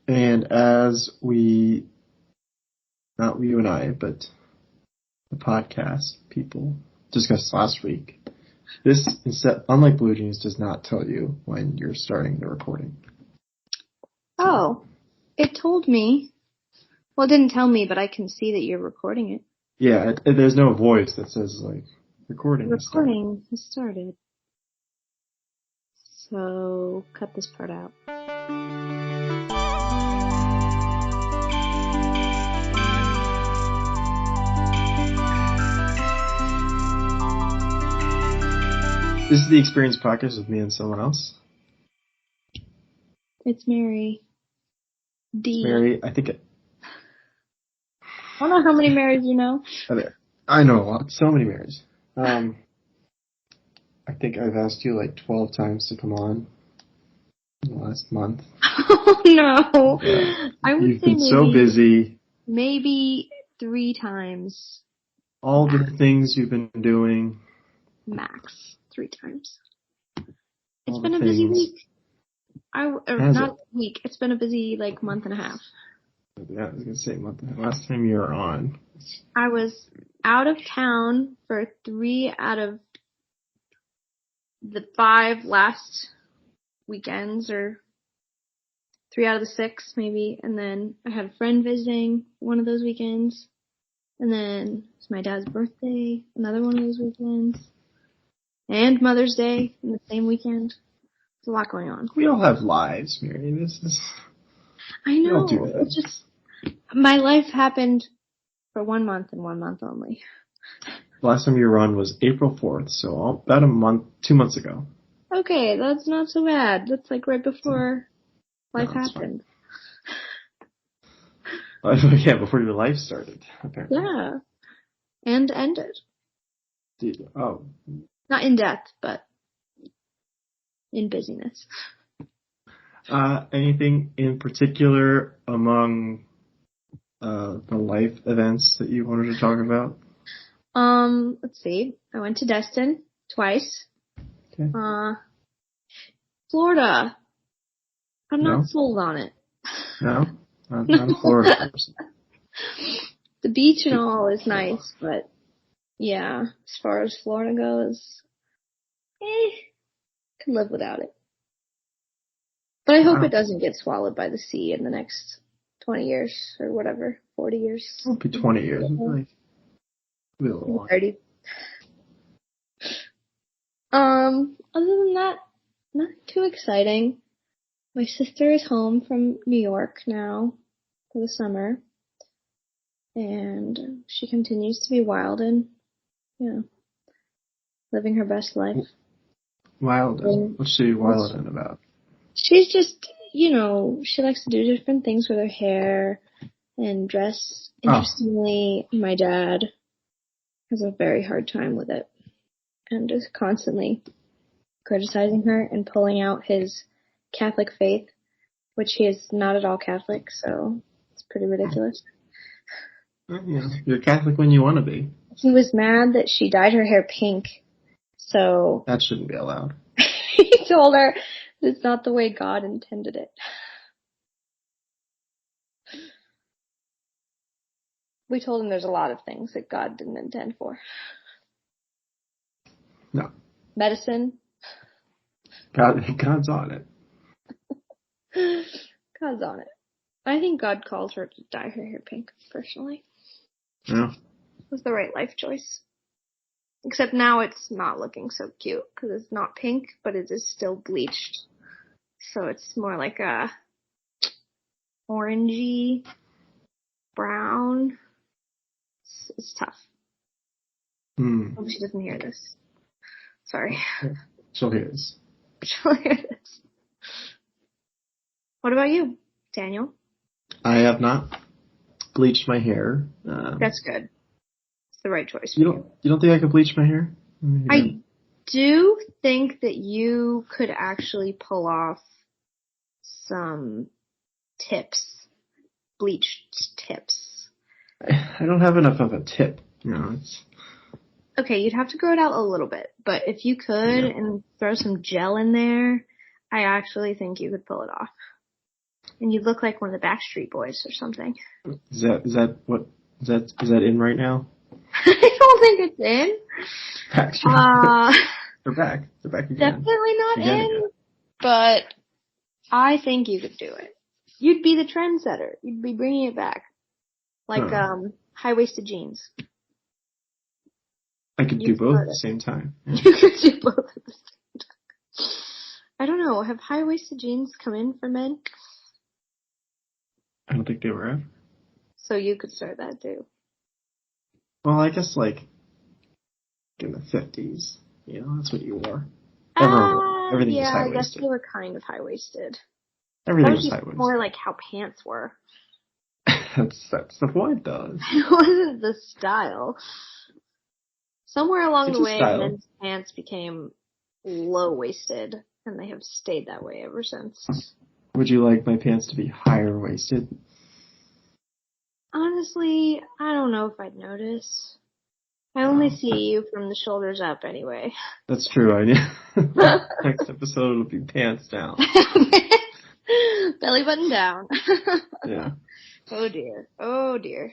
And as we, not you and I, but the podcast people discussed last week, this, unlike Blue Jeans, does not tell you when you're starting the recording. Oh, it told me. Well, it didn't tell me, but I can see that you're recording it. Yeah, there's no voice that says, like, recording has started. So, cut this part out. This is the Experience Podcast with me and someone else. It's Mary. D. Mary, I think I don't know how many Marys you know. I know a lot. So many Marys. I think I've asked you like 12 times to come on in the last month. Oh, no. Yeah. I would You've say been so busy. Maybe 3 times. All the things you've been doing. Max. 3 times. It's been a busy week. Week. It's been a busy, like, month and a half. Yeah, I was going to say month and a half. Last time you were on. I was out of town for 3 out of the 5 last weekends, or 3 out of the 6 maybe, and then I had a friend visiting one of those weekends, and then it's my dad's birthday, another one of those weekends, and Mother's Day in the same weekend. There's a lot going on. We all have lives, Mary. I know. We all do that. It's just, my life happened for 1 month and 1 month only. Last time you were on was April 4th, so about 2 months ago. Okay, that's not so bad. That's like right before life happened. Yeah, before your life started, apparently. Yeah. And ended. Not in death, but in busyness. Anything in particular among the life events that you wanted to talk about? Let's see. I went to Destin twice. Okay. Florida. I'm not sold on it. No? Not a Florida person. The beach and all is nice, but yeah, as far as Florida goes, could live without it. But I hope it doesn't get swallowed by the sea in the next 20 years or whatever, 40 years. It won't be 20 years. It'll be a little long. 30. Other than that, nothing too exciting. My sister is home from New York now for the summer, and she continues to be wild and, living her best life. Wildin'? What's she wildin' about? She's just, she likes to do different things with her hair and dress. Interestingly, my dad has a very hard time with it and is constantly criticizing her and pulling out his Catholic faith, which he is not at all Catholic, so it's pretty ridiculous. Yeah, you're Catholic when you want to be. He was mad that she dyed her hair pink, so... That shouldn't be allowed. He told her it's not the way God intended it. We told him there's a lot of things that God didn't intend for. No. Medicine. God's on it. God's on it. I think God calls her to dye her hair pink, personally. Yeah. It was the right life choice. Except now it's not looking so cute, because it's not pink, but it is still bleached. So it's more like a orangey brown. It's tough. Hope she doesn't hear this. Sorry. She'll hear this. She'll hear this. What about you, Daniel? I have not bleached my hair. That's good. It's the right choice. You don't think I could bleach my hair? I do think that you could actually pull off some tips, bleached tips. I don't have enough of a tip. It's... Okay, you'd have to grow it out a little bit, but if you could and throw some gel in there, I actually think you could pull it off. And you look like one of the Backstreet Boys or something. Is that in right now? I don't think it's in. Backstreet. They're back. They're back again. Definitely not in. But I think you could do it. You'd be the trendsetter. You'd be bringing it back. Like, high-waisted jeans. I could do both at the same time. Yeah. You could do both at the same time. I don't know. Have high-waisted jeans come in for men? I don't think they were ever. So you could start that too. Well, I guess like in the 50s, you know, that's what you wore. Everything was high-waisted. I guess they were kind of high-waisted. Everything was high-waisted. More like how pants were. That's the point, though. It wasn't the style. Somewhere along the way, men's pants became low-waisted, and they have stayed that way ever since. Would you like my pants to be higher-waisted? Honestly, I don't know if I'd notice. I only see you from the shoulders up anyway. That's true. Next episode will be pants down. Belly button down. Yeah. Oh dear. Oh dear.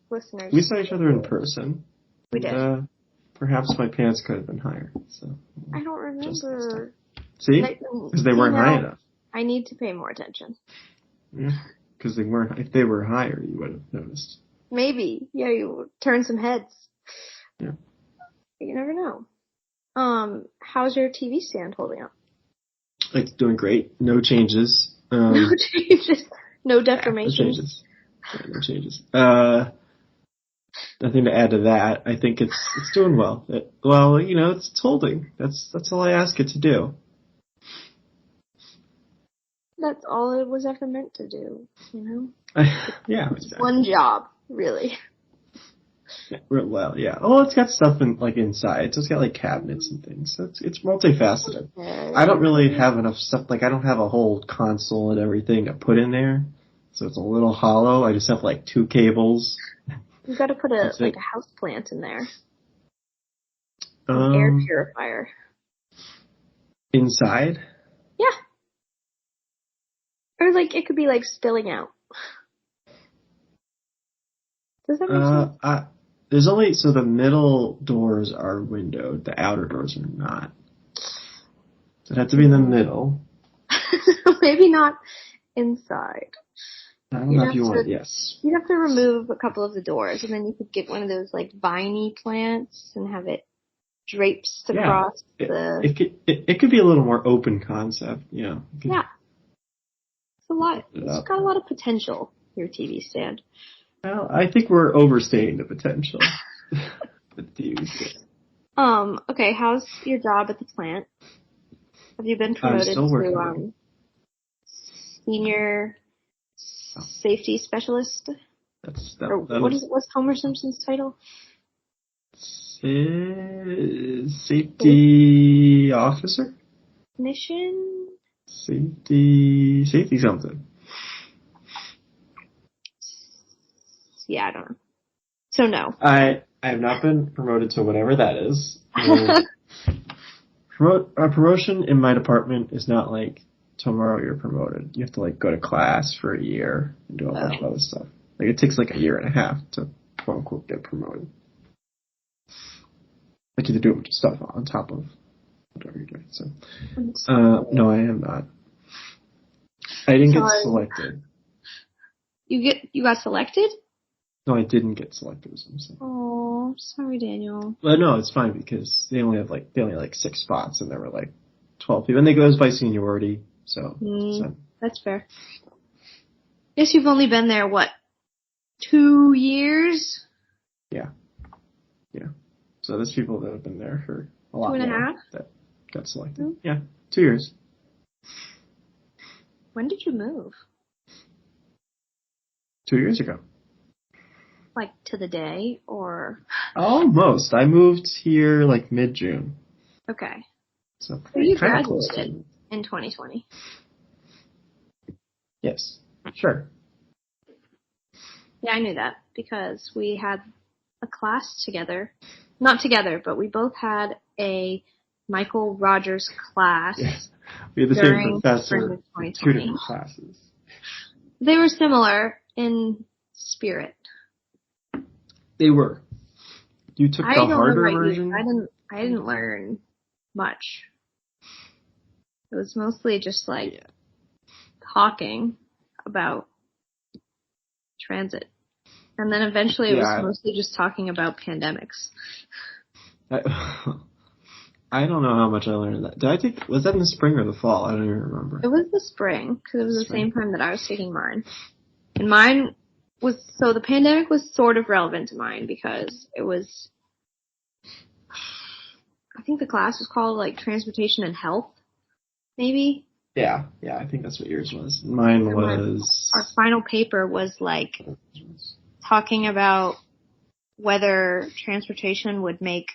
Listeners. We saw each other in person. We did. Perhaps my pants could have been higher. So I don't remember. See? Because they weren't high enough. I need to pay more attention. Yeah. Because they weren't. If they were higher, you would have noticed. Maybe. Yeah, you would turn some heads. Yeah. You never know. How's your TV stand holding up? It's doing great. No changes. No changes. No deformations. No changes. Yeah, no changes. Nothing to add to that. I think it's doing well. It's holding. That's all I ask it to do. That's all it was ever meant to do, you know? Yeah. It's one job, really. Yeah, well, yeah. Oh, it's got stuff inside. So it's got cabinets and things. So it's multifaceted. Okay. I don't really have enough stuff. I don't have a whole console and everything to put in there. So it's a little hollow. I just have 2 cables. You got to put a house plant in there. An air purifier. Inside? Yeah. Or it could be spilling out. Does that make sense? There's only, so the middle doors are windowed, the outer doors are not. So it'd have to be in the middle. Maybe not inside. I don't know if you want, yes. You'd have to remove a couple of the doors, and then you could get one of those viney plants and have it drapes across It could be a little more open concept, yeah. Yeah. It's a lot. It's got a lot of potential, your TV stand. Well, I think we're overstating the potential. The TV stand. Okay, how's your job at the plant? Have you been promoted to senior safety specialist? What's Homer Simpson's title? Safety officer? Mission? Safety something. Yeah, I don't know. So no. I have not been promoted to whatever that is. A promotion in my department is not tomorrow you're promoted. You have to go to class for a year and do a bunch of other stuff. It takes a year and a half to quote unquote get promoted. You have to do a bunch of stuff on top of whatever you're doing. So no, I am not. I didn't get selected. You got selected? No, I didn't get selected. Oh, sorry, Daniel. Well, no, it's fine because they only have 6 spots, and there were 12 people, and they goes by seniority. So that's fair. Guess you've only been there 2 years? Yeah. So there's people that have been there for a lot 2.5 more that got selected. Mm-hmm. Yeah, 2 years. When did you move? 2 years ago. To the day, or? Almost. I moved here mid-June. Okay. So you graduated in 2020. Yes. Sure. Yeah, I knew that because we had a class together. Not together, but we both had a Michael Rogers class. Yes. We had the same professor in 2 different classes. They were similar in spirit. They were. You took I the don't know harder about version? you. I didn't learn much. It was mostly just talking about transit. And then eventually it was mostly just talking about pandemics. I don't know how much I learned that. Was that in the spring or the fall? I don't even remember. It was the spring, because it was the same time that I was taking mine. And mine was, so the pandemic was sort of relevant to mine because it was, I think the class was called transportation and health, maybe? Yeah, I think that's what yours was. Mine was... Our final paper was talking about whether transportation would make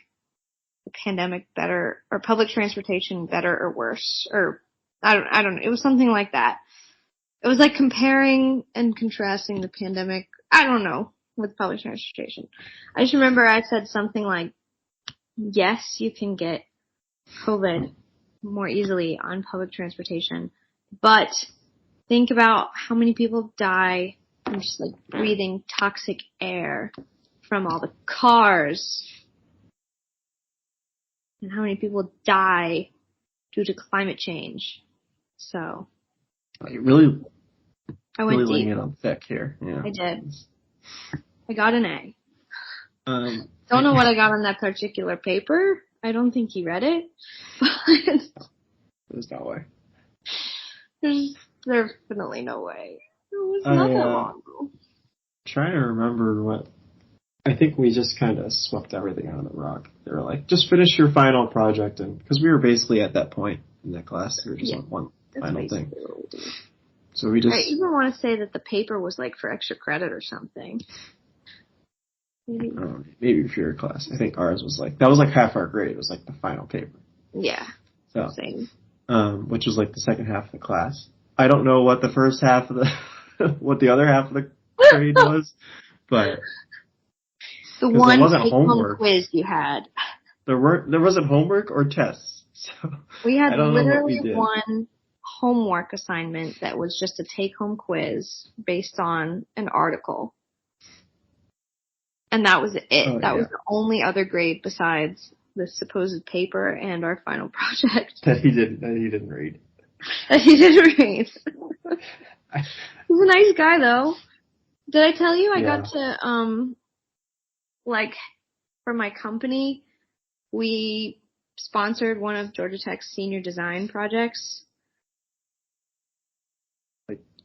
the pandemic better, or public transportation better or worse, or I don't know. It was something like that. It was comparing and contrasting the pandemic, I don't know, with public transportation. I just remember I said something like, yes, you can get COVID more easily on public transportation, but think about how many people die from just breathing toxic air from all the cars, and how many people die due to climate change. So I went deep. It on thick here. Yeah. I did. I got an A. Don't know what I got on that particular paper. I don't think he read it. There's no way. There's definitely no way. It was not that long ago. Trying to remember what. I think we just kind of swept everything out of the rug. They were like, just finish your final project, and because we were basically at that point in that class, we were just on one final thing. So we just. I even want to say that the paper was for extra credit or something. Maybe for your class. I think ours was that was half our grade. It was the final paper. Yeah. So, same. Which was the second half of the class. I don't know what the first half of what the other half of the grade was, but. The one take-home quiz you had. There wasn't homework or tests. So we had literally one homework assignment that was just a take-home quiz based on an article. And that was it. That was the only other grade besides the supposed paper and our final project. That he didn't read. That he didn't read. He's a nice guy though. Did I tell you I got to for my company, we sponsored one of Georgia Tech's senior design projects.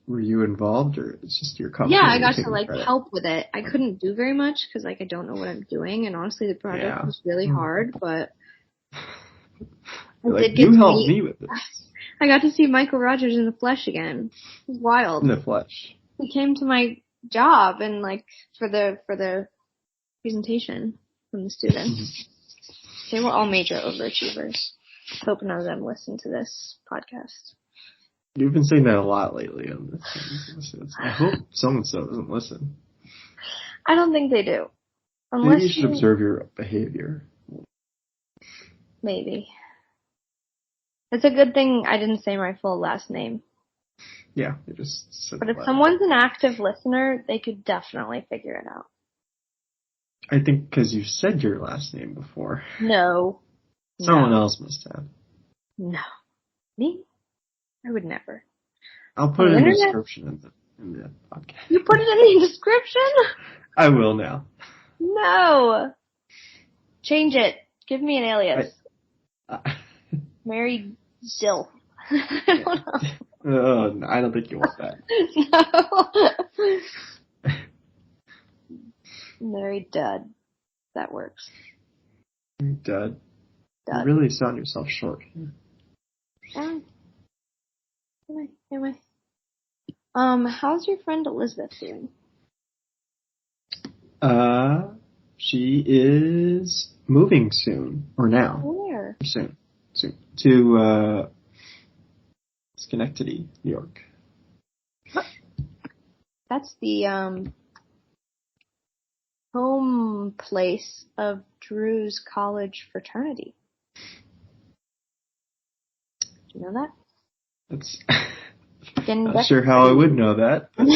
Were you involved, or it's just your company? Yeah, I got to help with it. I couldn't do very much because I don't know what I'm doing, and honestly, the project was really hard. But you helped me with this. I got to see Michael Rogers in the flesh again. It was wild. In the flesh. He came to my job and for the presentation from the students. They were all major overachievers. Hope none of them listen to this podcast. You've been saying that a lot lately on this. I hope someone doesn't listen. I don't think they do. Maybe you should observe your behavior. Maybe. It's a good thing I didn't say my full last name. Yeah, you just said. But if someone's an active listener, they could definitely figure it out. I think because you said your last name before. No. Someone else must have. No. Me? I would never. I'll put it in the description in the podcast. You put it in the description? I will now. No. Change it. Give me an alias. Mary Dill. I don't know. No, I don't think you want that. No. Mary Dud. That works. Dud. You really sound yourself short. Anyway. How's your friend Elizabeth doing? She is moving soon, or now. Where? Soon. To, Schenectady, New York. That's the, home place of Drew's college fraternity. Did you know that? That's Not sure how I would know that, but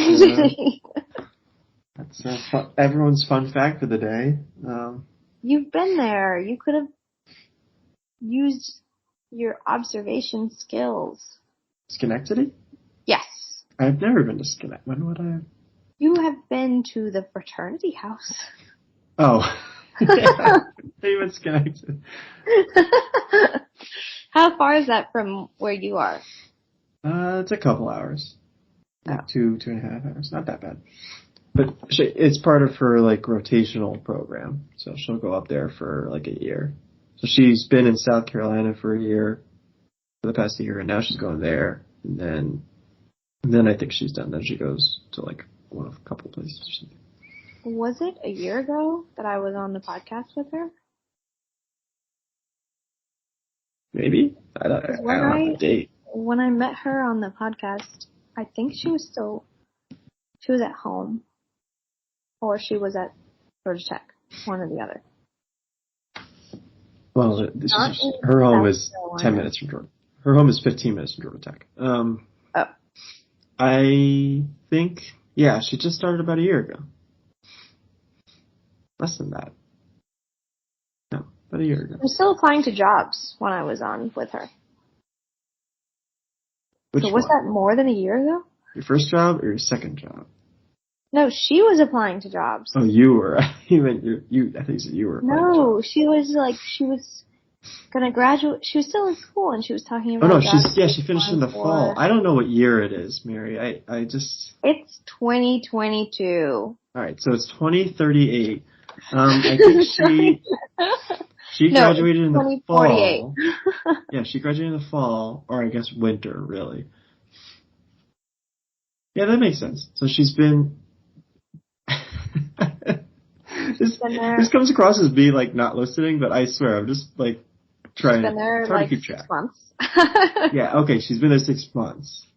that's everyone's fun fact for the day. You've been there. You could have used your observation skills. Schenectady? Yes. I've never been to Schenectady. When would I have? You have been to the fraternity house. Oh. Yeah, even Schenectady. How far is that from where you are? It's a couple hours. Like 2.5 hours. Not that bad. But it's part of her, like, rotational program. So she'll go up there for, like, a year. So she's been in South Carolina for a year, for the past year, and now she's going there. And then I think she's done. Then she goes to, like, one of a couple places or something. Was it a year ago that I was on the podcast with her? Maybe? I don't have the date. When I met her on the podcast, I think she was at home. Or she was at Georgia Tech. One or the other. Well, her home is 10 minutes from Georgia. Her home is 15 minutes from Georgia Tech. I think, yeah, she just started about a year ago. Less than that. No, about a year ago. I was still applying to jobs when I was on with her. So was that more than a year ago? Your first job or your second job? No, she was applying to jobs. Oh, you were. You meant I think you were. No, she was gonna graduate. She was still in school and she was talking about. Oh no, she finished in the fall. I don't know what year it is, Mary. I just. It's 2022. All right, so it's 2038. I think she graduated in the fall. Yeah, she graduated in the fall, or I guess winter, really. Yeah, that makes sense. So she's been. This comes across as me like not listening, but I swear I'm just like trying to keep track. 6 months. Yeah, okay, she's been there 6 months.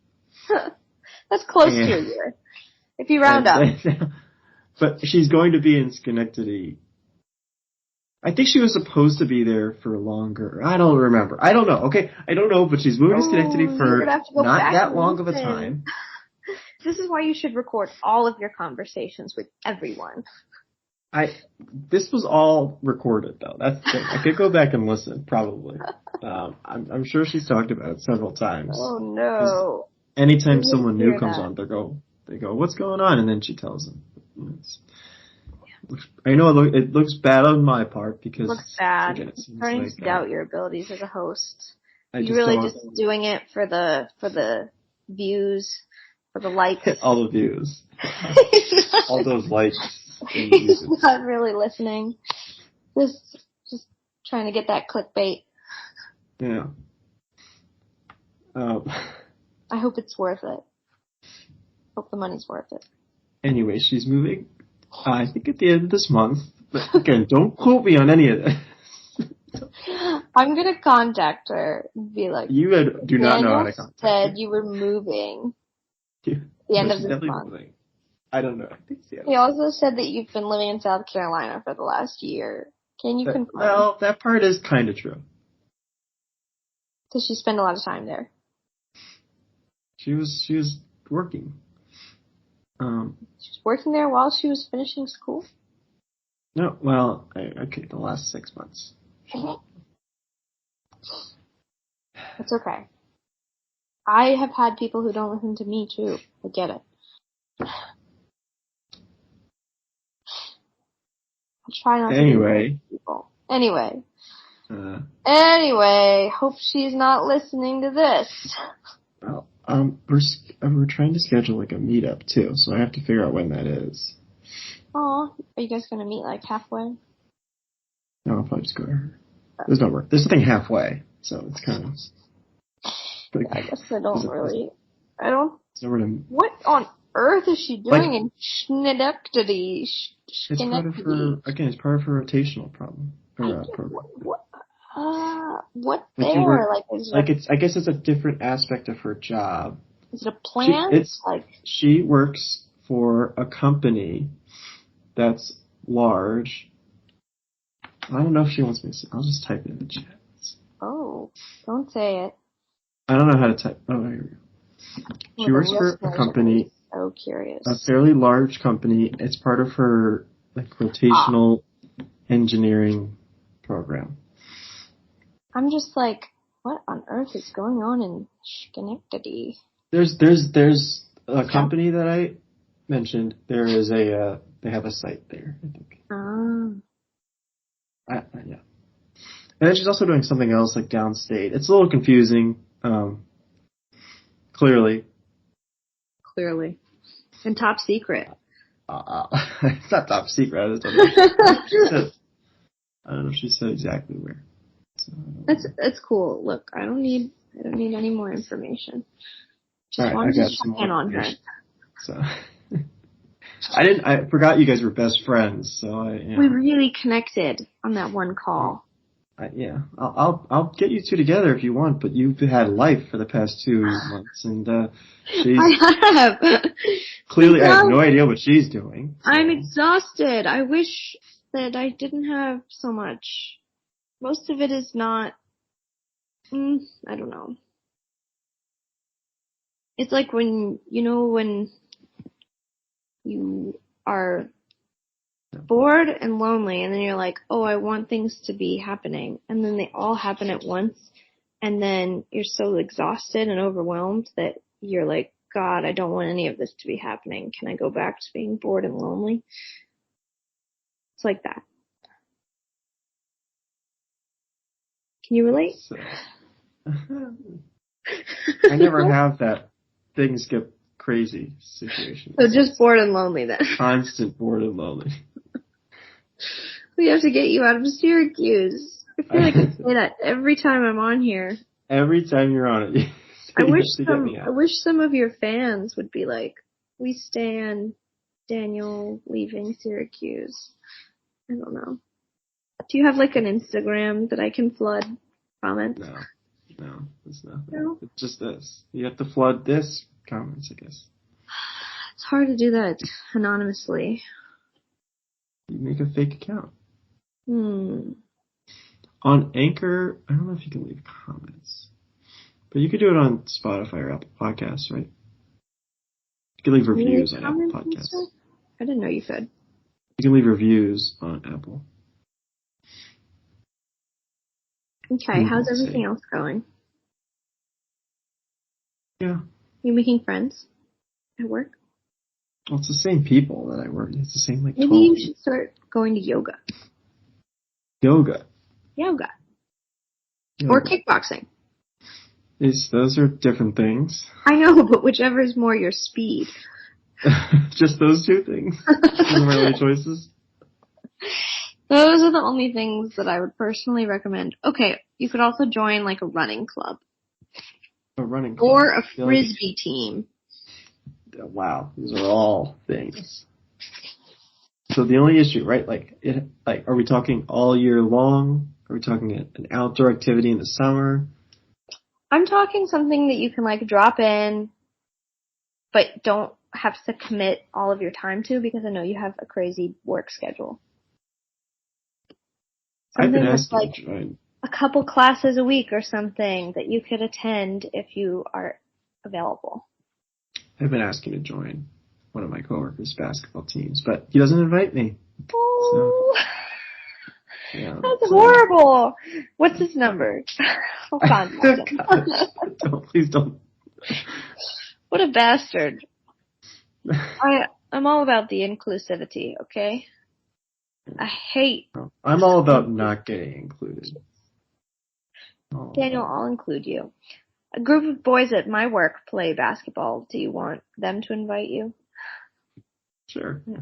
That's close to a year, if you round up. But she's going to be in Schenectady. I think she was supposed to be there for longer. I don't remember. I don't know. Okay, I don't know, but she's moving to Schenectady for not that long of a time. This is why you should record all of your conversations with everyone. This was all recorded though. That's the thing. I could go back and listen, probably. I'm sure she's talked about it several times. Oh no! Anytime someone new comes on, they go, "What's going on?" And then she tells them. I know it looks bad on my part because it looks bad. Again, it seems starting like, to doubt your abilities as a host. You're really just doing it for the views, for the likes. All the views. All those likes. He's not really listening. Just trying to get that clickbait. Yeah. I hope it's worth it. Hope the money's worth it. Anyway, she's moving, I think at the end of this month. But again, don't quote me on any of this. I'm going to contact her and be like, you do not know how to contact her. Said you were moving at the end of this month. Moving. I don't know. I think he also said that you've been living in South Carolina for the last year. Can you confirm? Well, that part is kind of true. Does she spend a lot of time there? She was working. She was working there while she was finishing school? No, well, the last 6 months. It's okay. I have had people who don't listen to me too. I get it. I'll try not to anyway. People. Anyway, hope she's not listening to this. Well, we're trying to schedule like a meetup too, so I have to figure out when that is. Aw, are you guys gonna meet like halfway? No, I'll probably just go to her. There's no work. There's nothing halfway, so it's kind of. I guess I don't really. I don't. To, what on earth is she doing in Schenectady? It's part of her. Again, it's part of her rotational problem. Program. What there? I guess it's a different aspect of her job. Is it a plant? She works for a company that's large. I don't know if she wants me to say. I'll just type it in the chat. Oh, don't say it. I don't know how to type. Oh, here we go. She works for a company, so curious. a fairly large company. It's part of her like rotational engineering program. I'm just like, what on earth is going on in Schenectady? There's a company that I mentioned. There is they have a site there, I think. Yeah. And then she's also doing something else like downstate. It's a little confusing, clearly. And top secret. It's not top secret. I just don't know. I don't know if she said exactly where. So it's cool. Look, I don't need any more information. Just right, wanted to check in on her. So I forgot you guys were best friends. So we really connected on that one call. I'll get you two together if you want, but you've had life for the past 2 months, and she's I have. clearly I have no idea what she's doing. So. I'm exhausted. I wish that I didn't have so much. Most of it is not. I don't know. It's like when you are bored and lonely, and then you're like, oh, I want things to be happening, and then they all happen at once, and then you're so exhausted and overwhelmed that you're like, God, I don't want any of this to be happening. Can I go back to being bored and lonely? It's like that. Can you relate? So, I never have that things get crazy situation. So just bored and lonely then. Constant bored and lonely. We have to get you out of Syracuse. I feel like I say that every time I'm on here. Every time you're on it. I wish some of your fans would be like, we stand Daniel leaving Syracuse. I don't know. Do you have like an Instagram that I can flood comments? No, it's nothing. No? It's just this. You have to flood this comments, I guess. It's hard to do that anonymously. You make a fake account. On Anchor, I don't know if you can leave comments. But you could do it on Spotify or Apple Podcasts, right? You can leave reviews on Apple Podcasts. I didn't know you could. You can leave reviews on Apple. Okay, how's everything else going? Yeah. You making friends at work? Well, it's the same people that I work with. It's the same like 12. Maybe you should start going to yoga. Yoga. Or kickboxing. Those are different things. I know, but whichever is more your speed. Just those two things? Those are my only choices? Those are the only things that I would personally recommend. Okay, you could also join like a running club. A running club. Or a frisbee team. Wow, these are all things. So the only issue, right? Are we talking all year long? Are we talking an outdoor activity in the summer? I'm talking something that you can like drop in, but don't have to commit all of your time to because I know you have a crazy work schedule. Something that's like a couple classes a week or something that you could attend if you are available. I've been asking to join one of my coworkers' basketball teams, but he doesn't invite me. Oh, so, yeah, that's horrible. What's his number? I'll contact him. Please don't. What a bastard. I'm all about the inclusivity, okay? I hate... I'm all about not getting included. Daniel, I'll include you. A group of boys at my work play basketball. Do you want them to invite you? Sure. Yeah.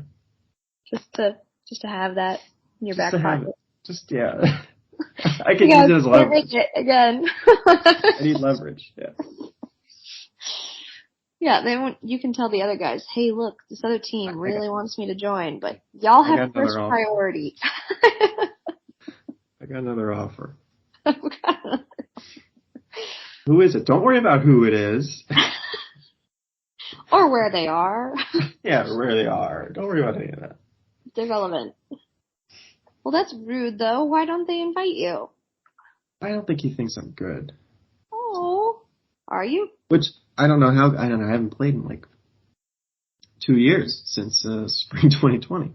Just to have that in your back pocket. I can use it as leverage. Again. I need leverage. Yeah. Yeah, you can tell the other guys, hey, look, this other team really wants me to join, but y'all have first priority. I got another offer. Who is it? Don't worry about who it is. Or where they are. Yeah, where they are. Don't worry about any of that. It's irrelevant. Well, that's rude, though. Why don't they invite you? I don't think he thinks I'm good. Oh. Are you? Which, I don't know, I haven't played in like 2 years since spring 2020.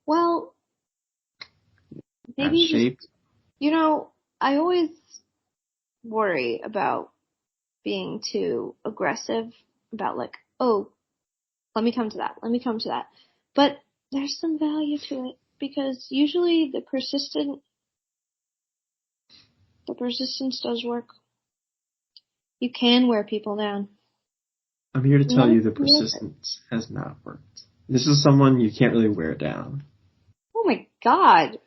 Well, maybe Got shaped. I always worry about being too aggressive about like, oh, let me come to that. But there's some value to it because usually the persistence does work. You can wear people down. I'm here to tell you the persistence has not worked. This is someone you can't really wear down. Oh my god.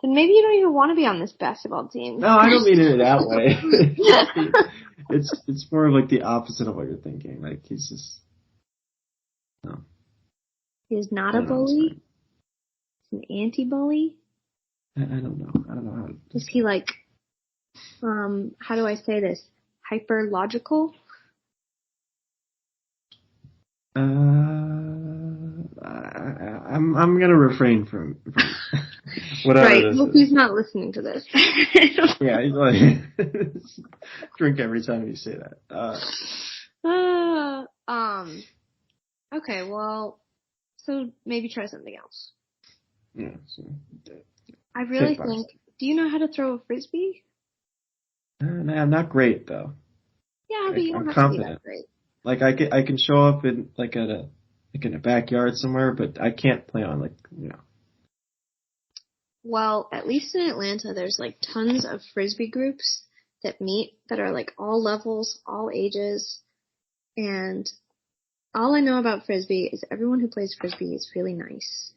Then maybe you don't even want to be on this basketball team. No, I don't mean it that way. It's more of like the opposite of what you're thinking. Like he's just no. He's not a bully? He's an anti-bully? I don't know. I don't know how to... Is he like, how do I say this? Hyper-logical? I'm gonna refrain from whatever. Right. Well, he's not listening to this. Yeah, he's like drink every time you say that. Okay. Well, so maybe try something else. Yeah. So, I really think. Do you know how to throw a frisbee? I'm not great though. Yeah, but you don't have confident. to be that great. Like I can show up in like in a backyard somewhere, but I can't play on Well, at least in Atlanta, there's like tons of frisbee groups that meet that are like all levels, all ages, and all I know about frisbee is everyone who plays frisbee is really nice.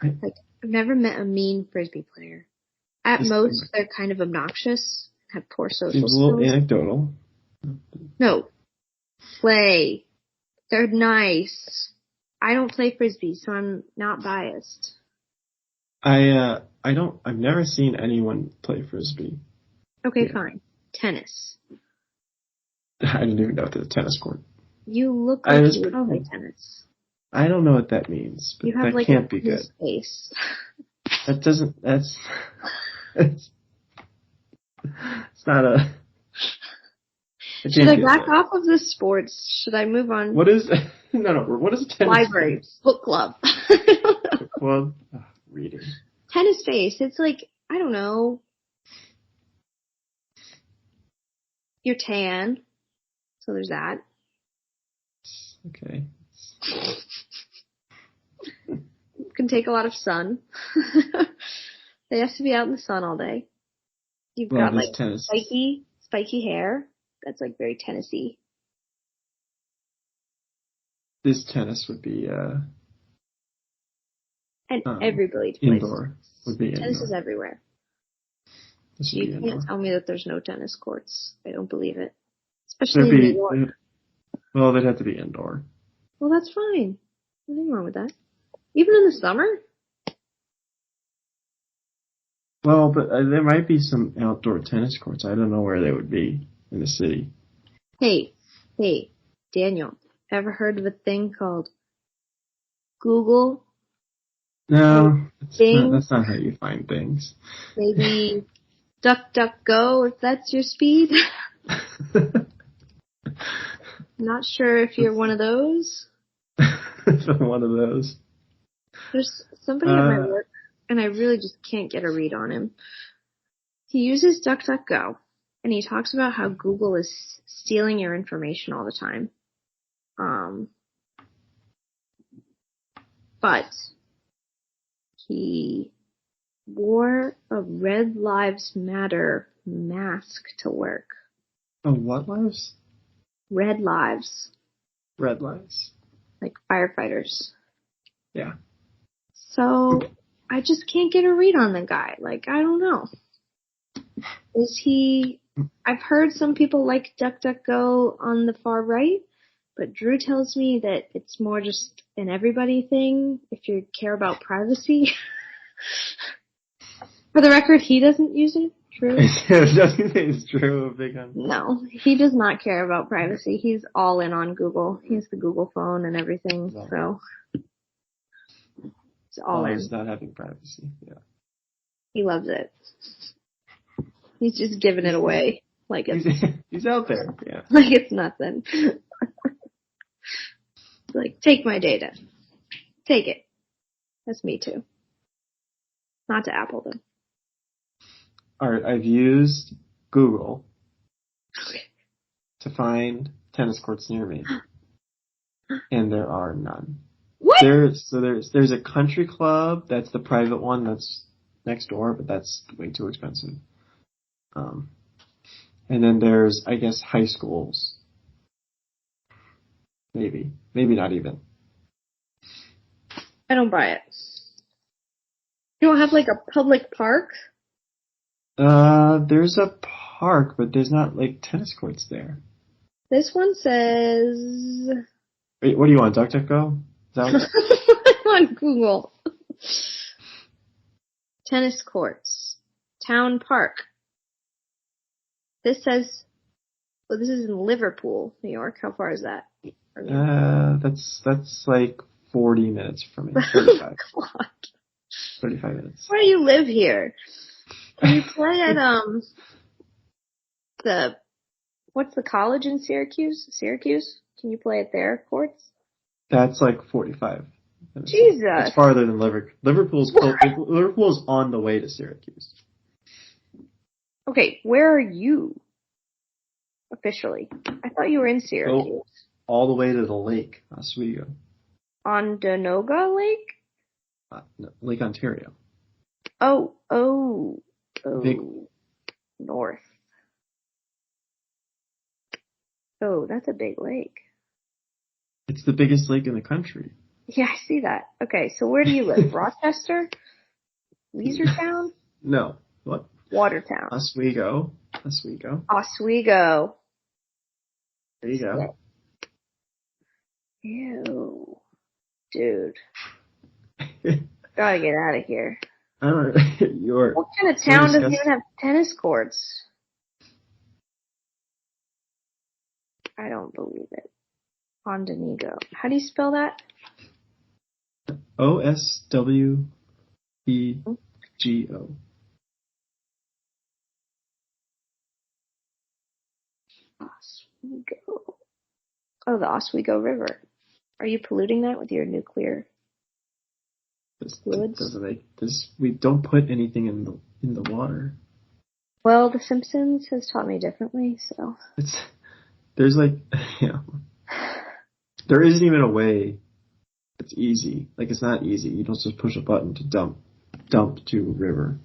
Like I've never met a mean frisbee player. At most, they're kind of obnoxious, have poor social skills. A little anecdotal. No. Play. They're nice. I don't play frisbee, so I'm not biased. I've never seen anyone play frisbee. Okay, fine. Tennis. I didn't even know there's a tennis court. You look like you would play tennis. I don't know what that means, but you have that like can't be good. Face. It's not a... Should I back off of the sports? Should I move on? What is... No, what is tennis? Library. Book club. Book club? Reading. Tennis face. It's like, I don't know. You're tan. So there's that. Okay. You can take a lot of sun. They have to be out in the sun all day. You've got like spiky hair. That's like very Tennessee. This tennis would be and everybody plays indoor. Would be tennis indoor. is everywhere. You can't tell me that there's no tennis courts. I don't believe it. Especially in New York. Well, they'd have to be indoor. Well, that's fine. Nothing wrong with that. Even in the summer? Well, but there might be some outdoor tennis courts. I don't know where they would be in the city. Hey, Daniel, ever heard of a thing called Google? No, that's not how you find things. Maybe DuckDuckGo, if that's your speed. Not sure if you're one of those. One of those. There's somebody at my work, and I really just can't get a read on him. He uses DuckDuckGo, and he talks about how Google is stealing your information all the time. But he wore a Red Lives Matter mask to work. Oh, what lives? Red lives. Red lives. Like firefighters. Yeah. So, I just can't get a read on the guy. Like, I don't know. I've heard some people like DuckDuckGo on the far right, but Drew tells me that it's more just an everybody thing if you care about privacy. For the record, he doesn't use it. Drew? It's Drew. No, he does not care about privacy. He's all in on Google. He has the Google phone and everything, so it's all in. He's not having privacy, yeah. He loves it. He's just giving it away. Like it's he's out there. Yeah. like it's nothing. Like, take my data. Take it. That's me too. Not to Apple though. All right, I've used Google Okay. to find tennis courts near me, and there are none. What? There's a country club that's the private one that's next door, but that's way too expensive. And then there's, I guess, high schools. Maybe not even. I don't buy it. You don't have like a public park? There's a park, but there's not like tennis courts there. This one says Wait, what do you want, DuckDuckGo? Is that what? on Google. Tennis courts. Town park. This says, well, this is in Liverpool, New York. How far is that? That's like 40 minutes from me. 35. God. 35 minutes. Why do you live here? Can you play at, what's the college in Syracuse? Syracuse? Can you play at their courts? That's like 45 minutes. Jesus. It's farther than Liverpool. Liverpool's on the way to Syracuse. Okay, where are you? Officially. I thought you were in Syracuse. Go all the way to the lake, Oswego. Onondaga Lake? No, Lake Ontario. Oh. Big. North. Oh, that's a big lake. It's the biggest lake in the country. Yeah, I see that. Okay, so where do you live? Rochester? Leesertown? No. What? Watertown. Oswego. Oswego. There you go. Ew. Dude. Gotta get out of here. I don't know. What kind of town doesn't even have tennis courts? I don't believe it. Onondaga. How do you spell that? Oswego. Oswego. Oh, the Oswego River. Are you polluting that with your nuclear fluids? Doesn't make this. We don't put anything in the water. Well, The Simpsons has taught me differently, so. There's like, there isn't even a way it's easy. Like, it's not easy. You don't just push a button to dump to a river.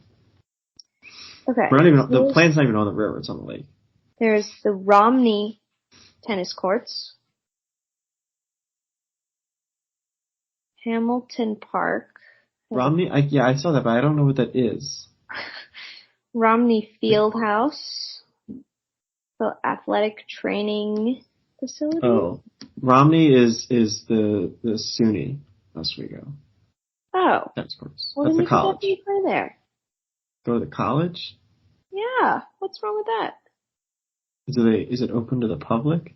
Okay. The plant's not even on the river, it's on the lake. There's the Romney tennis courts. Hamilton Park. Romney? I saw that, but I don't know what that is. Romney Fieldhouse. The athletic training facility. Oh. Romney is the SUNY Oswego. Oh. Tennis courts. Well, That's then the college. You play there. Go to the college? Yeah. What's wrong with that? Is it open to the public?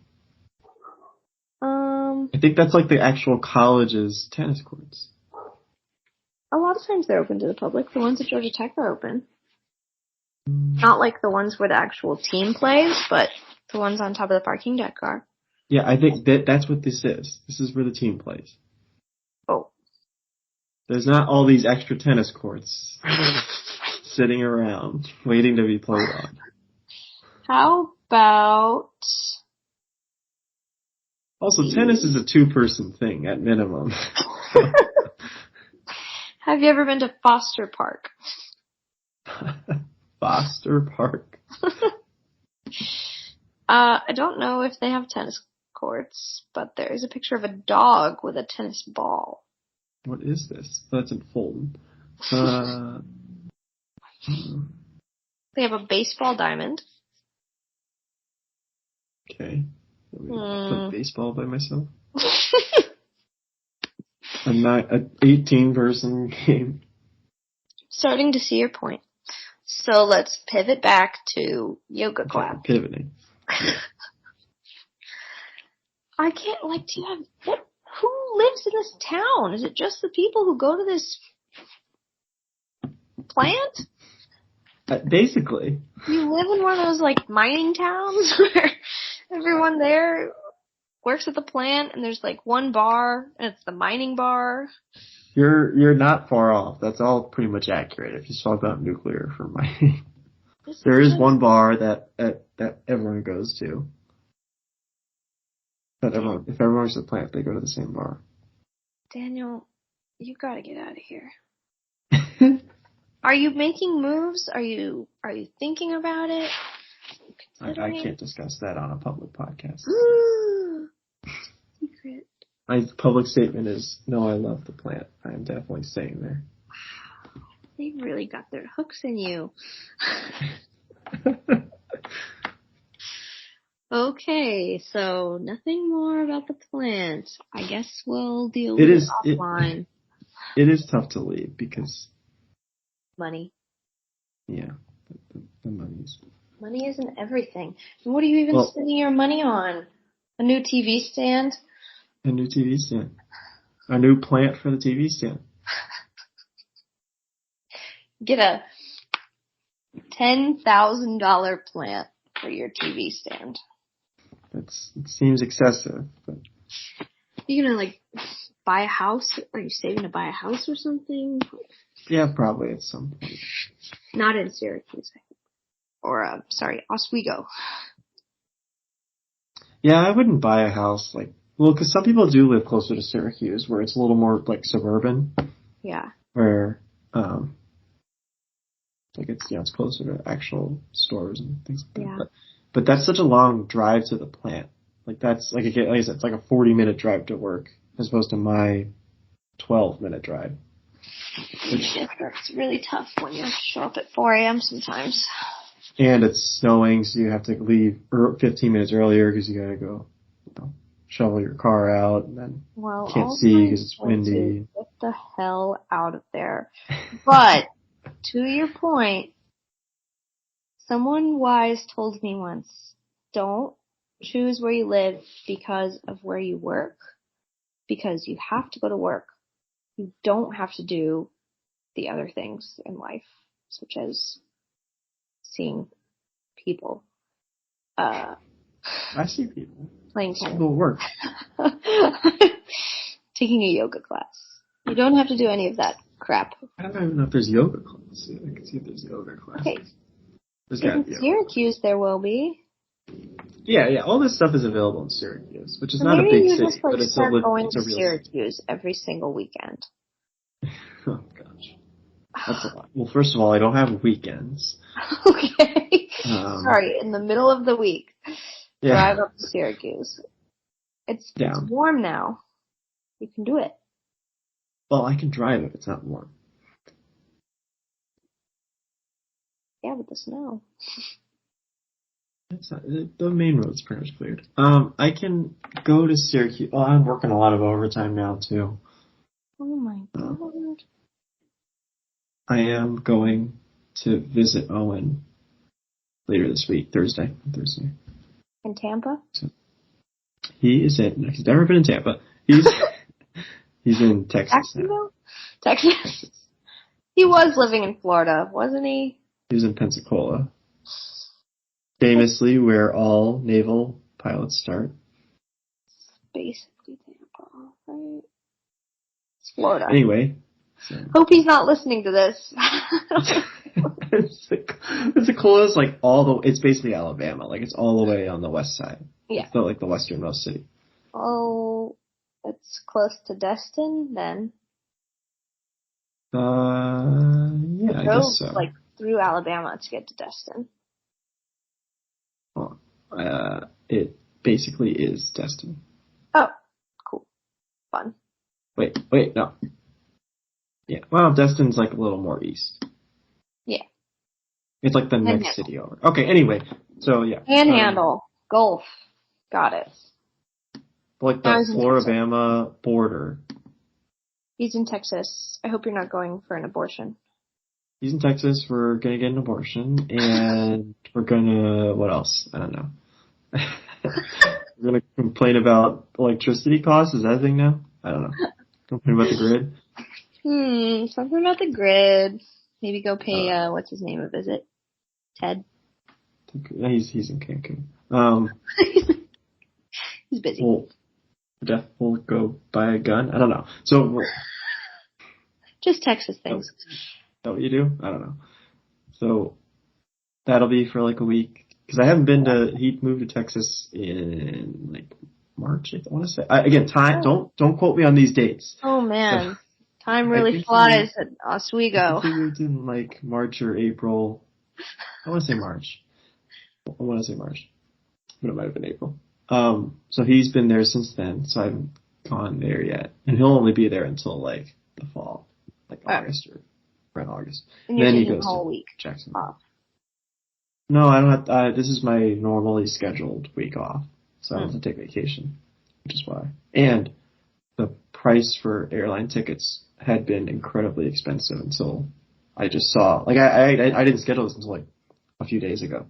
I think that's like the actual college's tennis courts. A lot of times they're open to the public. The ones at Georgia Tech are open. Not like the ones where the actual team plays, but the ones on top of the parking deck are. Yeah, I think that's what this is. This is where the team plays. Oh. There's not all these extra tennis courts sitting around waiting to be played on. How about... Also, tennis is a two-person thing at minimum. Have you ever been to Foster Park? Foster Park? I don't know if they have tennis courts, but there's a picture of a dog with a tennis ball. What is this? That's in Fulton. They have a baseball diamond. Okay. Play baseball by myself? An 18-person game. Starting to see your point. So let's pivot back to yoga class. Pivoting. I can't, do you have, who lives in this town? Is it just the people who go to this plant? Basically. You live in one of those, like, mining towns where everyone there works at the plant and there's, like, one bar and it's the mining bar. You're not far off. That's all pretty much accurate if you talk about nuclear for mining. There is one bar that everyone goes to. If everyone works at the plant, they go to the same bar. Daniel, you gotta get out of here. Are you making moves? Are you thinking about it? I can't discuss that on a public podcast. Secret. My public statement is, no, I love the plant. I am definitely staying there. They really got their hooks in you. Okay, so nothing more about the plant. I guess we'll deal with it offline. It is tough to leave because... Money. Yeah, the money's... Money isn't everything. And what are you even spending your money on? A new TV stand? A new TV stand. A new plant for the TV stand. Get a $10,000 plant for your TV stand. It seems excessive. But... You're gonna, like, buy a house? Are you saving to buy a house or something? Yeah, probably at some point. Not in Syracuse, I think. Or, Oswego. Yeah, I wouldn't buy a house, because some people do live closer to Syracuse, where it's a little more, suburban. Yeah. Where, it's closer to actual stores and things like that. Yeah. But that's such a long drive to the plant. Like I said, it's like a 40-minute drive to work, as opposed to my 12-minute drive. It's really tough when you have to show up at 4 a.m. sometimes. And it's snowing, so you have to leave 15 minutes earlier because you gotta go, shovel your car out, and then can't see because it's windy. Get the hell out of there. But, to your point, someone wise told me once, don't choose where you live because of where you work. Because you have to go to work. You don't have to do the other things in life, such as seeing people. I see people. Playing tennis. People work. Taking a yoga class. You don't have to do any of that crap. I don't even know if there's yoga classes. I can see if there's yoga classes. Okay. There's In Syracuse, there will be. Yeah. All this stuff is available in Syracuse, which is not a big city, but it's a real Syracuse every single weekend. Oh gosh, that's a lot. Well, first of all, I don't have weekends. Okay. Sorry, in the middle of the week, drive up to Syracuse. It's warm now. You can do it. Well, I can drive if it's not warm. Yeah, with the snow. It's not, the main road's pretty much cleared. I can go to Syracuse. Well, I'm working a lot of overtime now too. Oh my god. I am going to visit Owen later this week, Thursday. In Tampa? So he's never been in Tampa. He's in Texas now. Texas. He was living in Florida, wasn't he? He was in Pensacola. Famously where all naval pilots start. Basically Tampa, right? It's Florida. Anyway. So. Hope he's not listening to this. Pensacola's it's basically Alabama. It's all the way on the west side. Yeah. It's not the westernmost city. Oh, it's close to Destin then? Yeah, I guess so. Through Alabama to get to Destin. Well, it basically is Destin. Oh, cool. Fun. Wait, no. Yeah, well, Destin's a little more east. Yeah. It's the next city over. Okay, anyway, so yeah. Panhandle. Gulf. Got it. The Florida-Bama border. He's in Texas. I hope you're not going for an abortion. He's in Texas. We're going to get an abortion. And we're going to... What else? I don't know. We're going to complain about electricity costs. Is that a thing now? I don't know. Complain about the grid? Something about the grid. Maybe go pay, what's his name, a visit. Ted. He's in Cancun. He's busy. Will Jeff will go buy a gun? I don't know. So Just Texas things. Is that what you do? I don't know. So that'll be for like a week. Because I haven't been to, he moved to Texas in like March, I want to say. Again, time, don't quote me on these dates. Oh man. Time really flies at Oswego. I think he moved in like March or April. I want to say March. But it might have been April. So he's been there since then, so I haven't gone there yet. And he'll only be there until like the fall, like August or around August. And you're then he taking goes a whole to week Jackson. off. No, I don't have, this is my normally scheduled week off, so I have to take vacation, which is why. And the price for airline tickets had been incredibly expensive until I just saw, like I didn't schedule this until like a few days ago.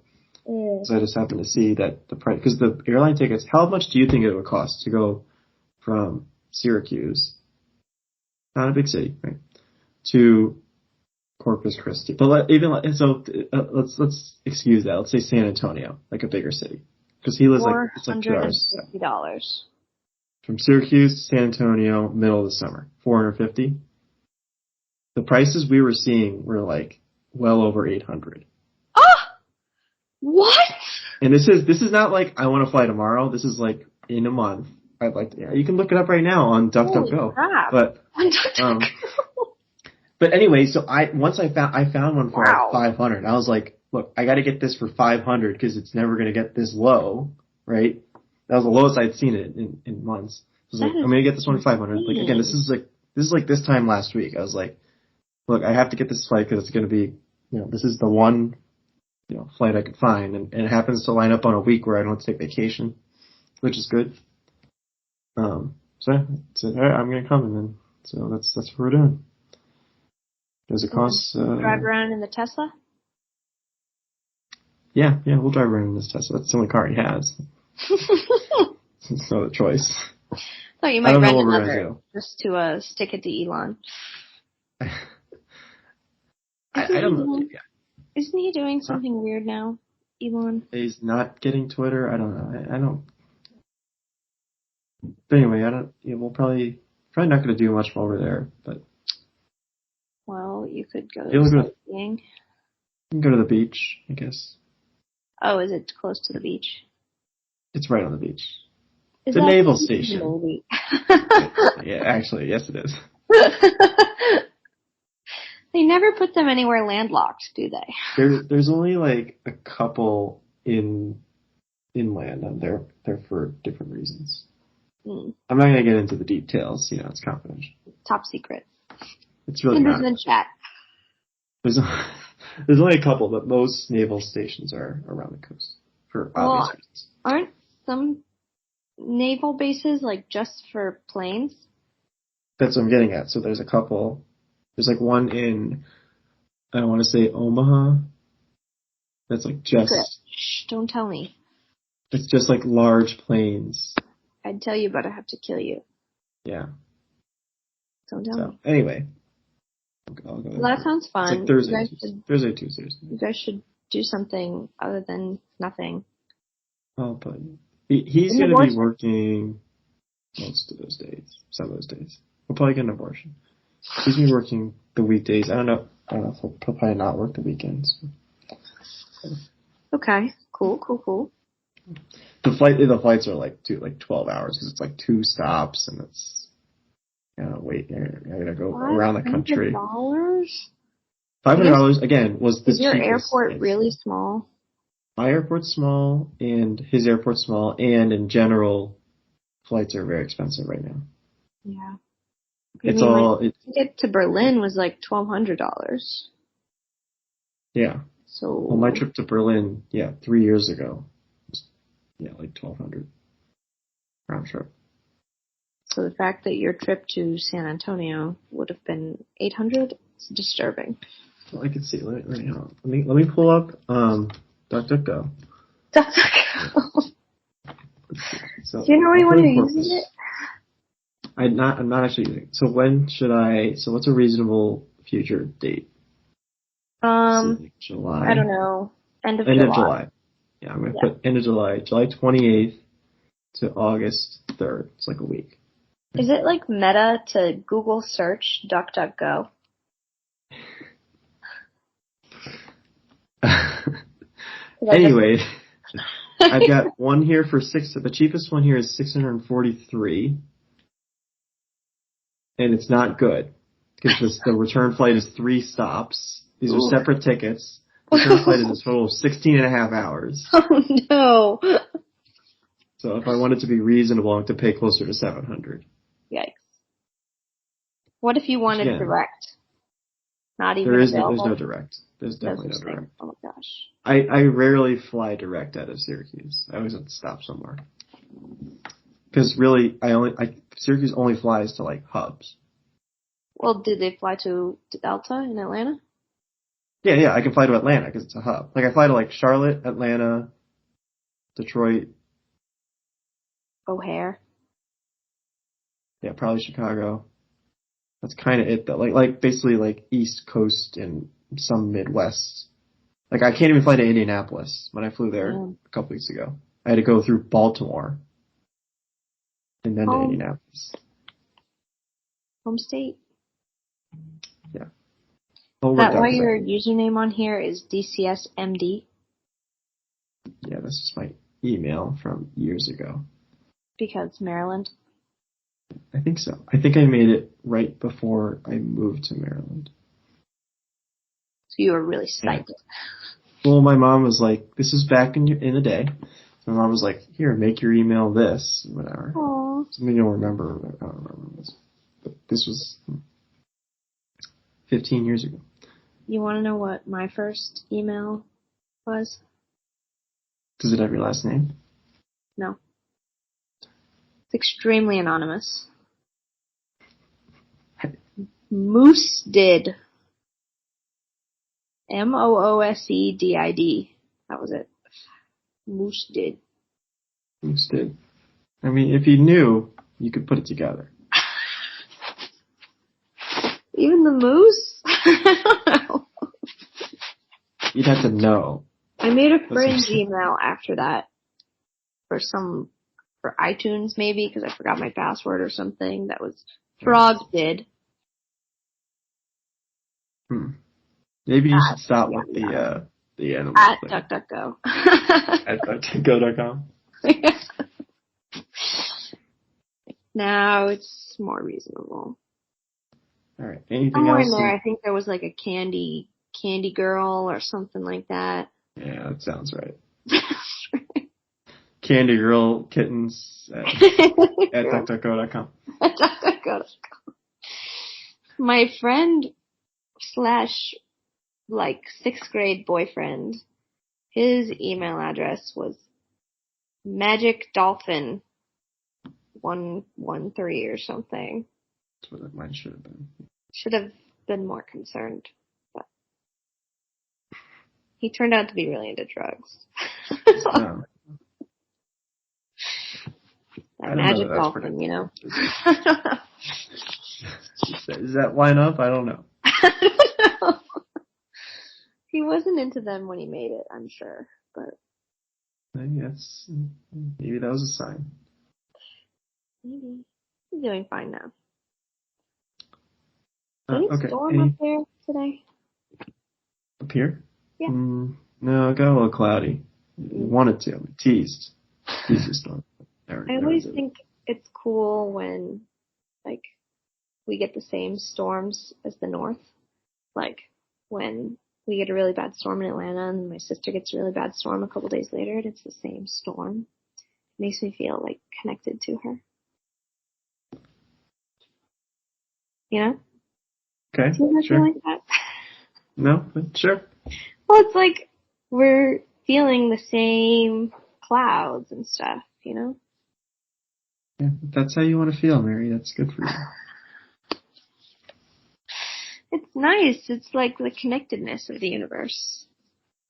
So I just happened to see that the price, because the airline tickets, how much do you think it would cost to go from Syracuse, not a big city, right, to Corpus Christi? But let's excuse that. Let's say San Antonio, like a bigger city, because he lives like it's like 2 hours. $450. From Syracuse to San Antonio, middle of the summer, $450. The prices we were seeing were like well over $800. What? And this is not like I want to fly tomorrow. This is like in a month. I'd like to. Yeah, you can look it up right now on DuckDuckGo. But but anyway, so I found one for like 500. I was like, look, I got to get this for 500 because it's never going to get this low, right? That was the lowest I'd seen it in months. I was like, I'm going to get this one for 500. Like again, this is like this time last week. I was like, look, I have to get this flight because it's going to be, this is the one, flight I could find, and it happens to line up on a week where I don't take vacation, which is good. So I said, all right, I'm going to come, and then so that's what we're doing. Does it cost? Drive around in the Tesla? Yeah, we'll drive around in this Tesla. That's the only car he has. It's not a choice. Thought you might rent another just to stick it to Elon. I don't know. Yeah. Isn't he doing something weird now, Elon? He's not getting Twitter. I don't know. I don't. But anyway, we'll probably not going to do much over there. But well, you could go You sightseeing. can go to the beach, I guess. Oh, is it close to the beach? It's right on the beach. It's a naval station. Yeah, actually, yes, it is. They never put them anywhere landlocked, do they? There's only like a couple inland, and they're for different reasons. I'm not gonna get into the details. It's confidential. Top secret. It's really not. In chat. There's only a couple, but most naval stations are around the coast for obvious reasons. Aren't some naval bases like just for planes? That's what I'm getting at. So there's a couple. There's like one in, I want to say Omaha. That's like just. Shh, don't tell me. It's just like large planes. I'd tell you, but I have to kill you. Yeah. Don't tell me. Anyway. Well, that sounds fun. It's like Thursday, Tuesdays. You guys should do something other than nothing. Oh, but he's going to be working most of those days. Some of those days. We'll probably get an abortion. He's going to be working the weekdays. I don't know if he'll probably not work the weekends. Okay. Cool. The flights are like 12 hours because it's like 2 stops and it's, wait, I gotta go around the country. $500 again was the cheapest. Is your airport really small? My airport's small and his airport's small, and in general, flights are very expensive right now. Yeah. To get to Berlin was like $1,200. Yeah. So. My trip to Berlin, 3 years ago, was like $1,200 round trip. So the fact that your trip to San Antonio would have been $800 is disturbing. Well, I can see. Let me pull up DuckDuckGo. DuckDuckGo. So, do you know anyone who's using it? I'm not actually using it. So so what's a reasonable future date? Like July. I don't know. End of End of July. July. Yeah, I'm going to put end of July, July 28th to August 3rd. It's like a week. Is it like meta to Google search DuckDuckGo? Anyway, I've got one here for the cheapest one here is $643. And it's not good. Because the return flight is 3 stops. These are separate tickets. The return flight is a total of 16.5 hours. Oh no. So if I want it to be reasonable, I have to pay closer to $700. Yikes. What if you wanted direct? Not even available? There's no direct. There's definitely no direct. Oh my gosh. I rarely fly direct out of Syracuse. I always have to stop somewhere. Because really, Syracuse only flies to like hubs. Well, did they fly to Delta in Atlanta? Yeah, I can fly to Atlanta because it's a hub. Like I fly to like Charlotte, Atlanta, Detroit. O'Hare. Yeah, probably Chicago. That's kind of it though. Like basically like East Coast and some Midwest. Like I can't even fly to Indianapolis when I flew there a couple weeks ago. I had to go through Baltimore and then to Indianapolis. Home state. Yeah. Is that why your username on here is DCSMD? Yeah, this is my email from years ago. Because Maryland? I think so. I think I made it right before I moved to Maryland. So you were really psyched. Yeah. Well, my mom was like, this is back in the day. My mom was like, here, make your email this, whatever. Aww. Something you'll remember. I don't remember this. But this was 15 years ago. You want to know what my first email was? Does it have your last name? No. It's extremely anonymous. Moose did. MOOSEDID. That was it. Moose did. Moose did. I mean, if you knew, you could put it together. Even the moose? You'd have to know. I made a fringe email after that for iTunes maybe because I forgot my password or something. That was Frog did. Maybe you should stop with the animal at thing. DuckDuckGo. At DuckDuckGo.com. Now it's more reasonable. All right. Anything Somewhere else? in there, I think there was like a candy girl or something like that. Yeah, that sounds right. Candy girl kittens at DuckDuckGo.com. At DuckDuckGo.com. My friend / like 6th grade boyfriend, his email address was magicdolphin113 or something. That's what mine should have been. Should have been more concerned. But he turned out to be really into drugs. No. That magic dolphin, you know. Does that line up? I don't know. He wasn't into them when he made it, I'm sure. But maybe that was a sign. Maybe. He's doing fine now. Okay. Storm up there today? Up here? Yeah. No, it got a little cloudy. You wanted to. Teased the storm. I always think it's cool when, like, we get the same storms as the north. Like, when we get a really bad storm in Atlanta and my sister gets a really bad storm a couple days later and it's the same storm. It makes me feel, like, connected to her. You know? Okay, do you sure. feel like that? No, but sure. Well, it's like we're feeling the same clouds and stuff, you know? Yeah, if that's how you want to feel, Mary. That's good for you. It's nice. It's like the connectedness of the universe.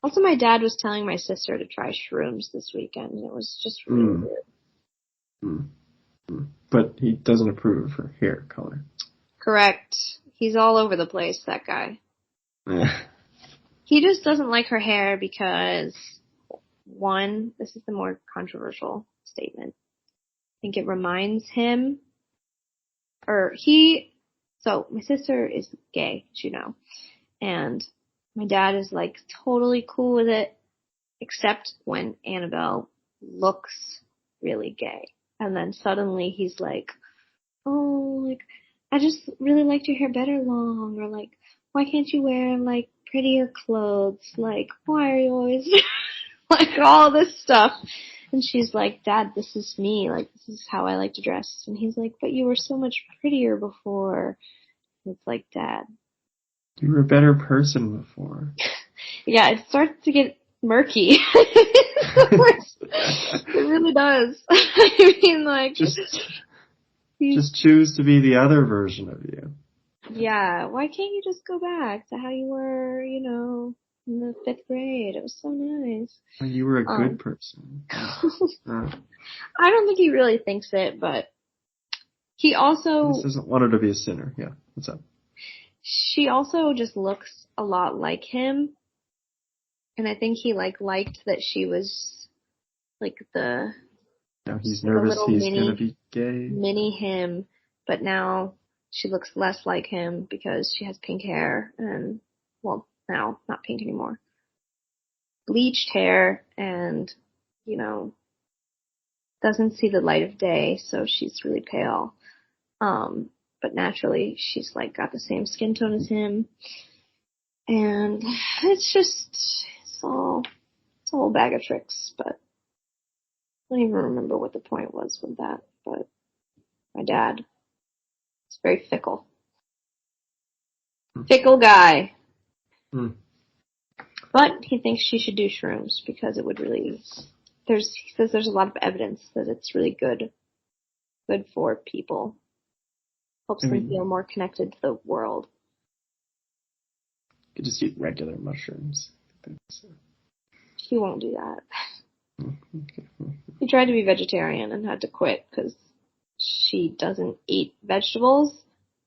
Also, my dad was telling my sister to try shrooms this weekend. It was just really weird. But he doesn't approve of her hair color. Correct. He's all over the place, that guy. Yeah. He just doesn't like her hair because, one, this is the more controversial statement. I think it reminds him, so my sister is gay, as you know, and my dad is like totally cool with it, except when Annabelle looks really gay. And then suddenly he's like, oh, like, I just really liked your hair better long, or like, why can't you wear like prettier clothes? Like, why are you always like all this stuff? And she's like, Dad, this is me. Like, this is how I like to dress. And he's like, but you were so much prettier before. And it's like, Dad. You were a better person before. Yeah, it starts to get murky. It really does. I mean, like, just choose to be the other version of you. Yeah, why can't you just go back to how you were, you know, in the 5th grade? It was so nice. Well, you were a good person. I don't think he really thinks it, but he also... He doesn't want her to be a sinner. Yeah, what's up? She also just looks a lot like him. And I think he, like, liked that she was, like, the... Now he's nervous he's gonna be gay. Mini him, but now she looks less like him because she has pink hair and, well, now not pink anymore. Bleached hair and, you know, doesn't see the light of day, so she's really pale. But naturally she's like got the same skin tone as him. And it's a whole bag of tricks, but I don't even remember what the point was with that, but my dad is very fickle. Fickle guy. But he thinks she should do shrooms because it would really, he says there's a lot of evidence that it's really good for people. Helps them feel more connected to the world. You just eat regular mushrooms. He won't do that. He tried to be vegetarian and had to quit because she doesn't eat vegetables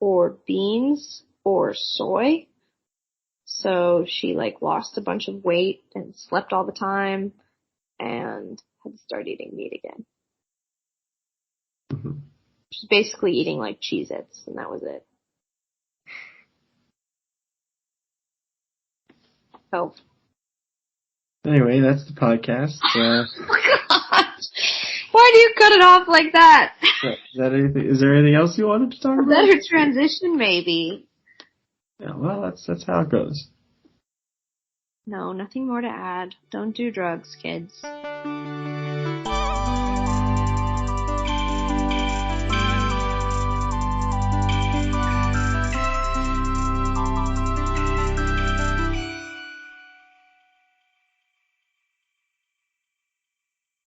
or beans or soy. So she like lost a bunch of weight and slept all the time and had to start eating meat again. Mm-hmm. She's basically eating like Cheez-Its and that was it. So. Anyway, that's the podcast. Oh gosh. Why do you cut it off like that? Is there anything else you wanted to talk about? A better transition, maybe. Yeah, well, that's how it goes. No, nothing more to add. Don't do drugs, kids.